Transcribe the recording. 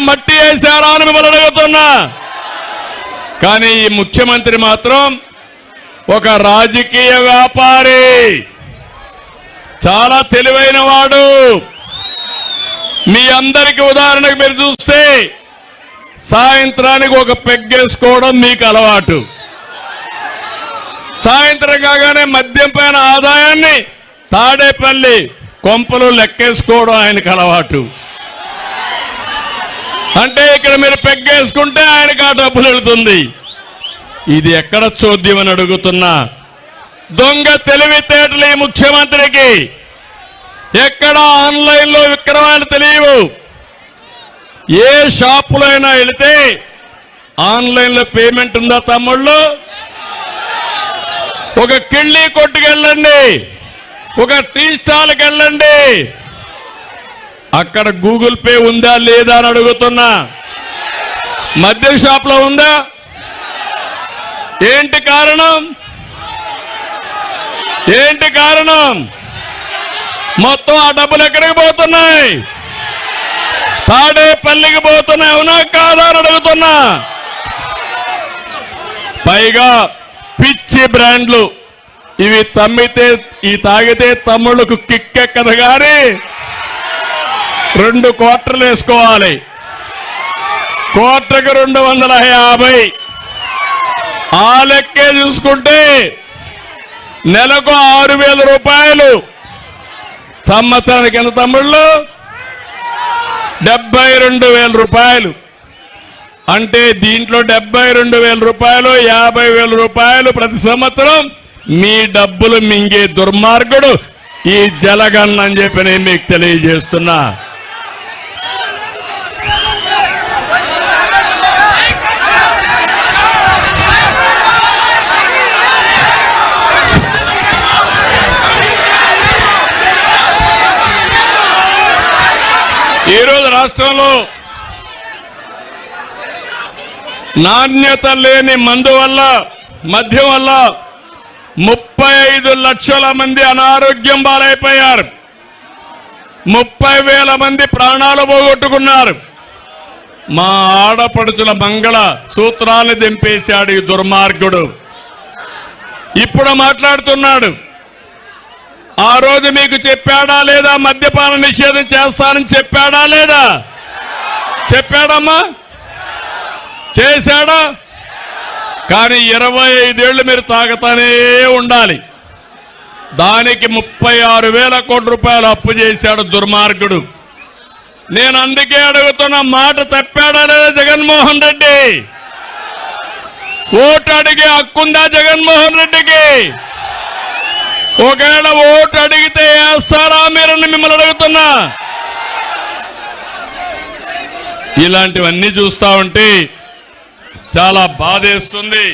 మట్టి వేశారా అని మిమ్మల్ని అడుగుతున్నా. కానీ ఈ ముఖ్యమంత్రి మాత్రం ఒక రాజకీయ వ్యాపారి, చాలా తెలివైన వాడు. మీ అందరికీ ఉదాహరణకు మీరు చూస్తే సాయంత్రానికి ఒక పెగ్గేసుకోవడం మీకు అలవాటు. సాయంత్రం కాగానే మద్యం పైన ఆదాయాన్ని తాడేపల్లి కొంపలు లెక్కేసుకోవడం ఆయనకు అలవాటు. అంటే ఇక్కడ మీరు పెగ్గేసుకుంటే ఆయనకు ఆ డబ్బులు వెళుతుంది. ఇది ఎక్కడ చోద్యం అని అడుగుతున్నా. దొంగ తెలివితేటలు ఈ ముఖ్యమంత్రికి. ఎక్కడ ఆన్లైన్లో విక్రమాలు తెలియవు. ఏ షాపులో అయినా వెళితే ఆన్లైన్లో పేమెంట్ ఉందా తమ్ముళ్ళు? ఒక కిళ్ళీ కొట్టుకెళ్ళండి, ఒక టీ స్టాల్కి వెళ్ళండి, అక్కడ గూగుల్ పే ఉందా లేదా అని అడుగుతున్నా. మద్యం షాప్లో ఉందా? ఏంటి కారణం? ఏంటి కారణం? మొత్తం ఆ డబ్బులు ఎక్కడికి పోతున్నాయి? తాడేపల్లికి పోతున్నాయి. అవునా కాదా అని అడుగుతున్నా. పైగా పిచ్చి బ్రాండ్లు ఇవి ఈ తాగితే తమ్ముళ్ళకు కిక్కెక్కదు గాని 2 క్వార్టర్లు వేసుకోవాలి. క్వార్టర్కి 250. ఆ లెక్కే చూసుకుంటే నెలకు 6,000 రూపాయలు. సంవత్సరానికి ఎంత తమ్ముళ్ళు? 72,000 రూపాయలు. అంటే దీంట్లో 72,000 రూపాయలు, 50,000 రూపాయలు ప్రతి సంవత్సరం మీ డబ్బులు మింగే దుర్మార్గుడు ఈ జలగన్ అని చెప్పి నేను మీకు తెలియజేస్తున్నా. ఈరోజు రాష్ట్రంలో నాణ్యత లేని మందు వల్ల, మద్యం వల్ల 35 లక్షల మంది అనారోగ్యం బాలైపోయారు. 30,000 మంది ప్రాణాలు పోగొట్టుకున్నారు. మా ఆడపడుచుల మంగళ సూత్రాన్ని దింపేశాడు ఈ దుర్మార్గుడు. ఇప్పుడు మాట్లాడుతున్నాడు. ఆ రోజు మీకు చెప్పాడా లేదా? మద్యపాన నిషేధం చేస్తానని చెప్పాడా లేదా? చెప్పాడమ్మా? చేశాడా? కానీ 25 ఏళ్లు మీరు తాగుతానే ఉండాలి. దానికి 36,000 కోట్ల రూపాయలు అప్పు చేశాడు దుర్మార్గుడు. నేను అందుకే అడుగుతున్న, మాట తప్పాడా లేదా జగన్మోహన్ రెడ్డి? ఓటు అడిగే హక్కుందా జగన్మోహన్ రెడ్డికి? ఒకవేళ ఓటు అడిగితే వేస్తారా మీరు? మిమ్మల్ని అడుగుతున్నా. ఇలాంటివన్నీ చూస్తా ఉంటే చాలా బాధేస్తుంది.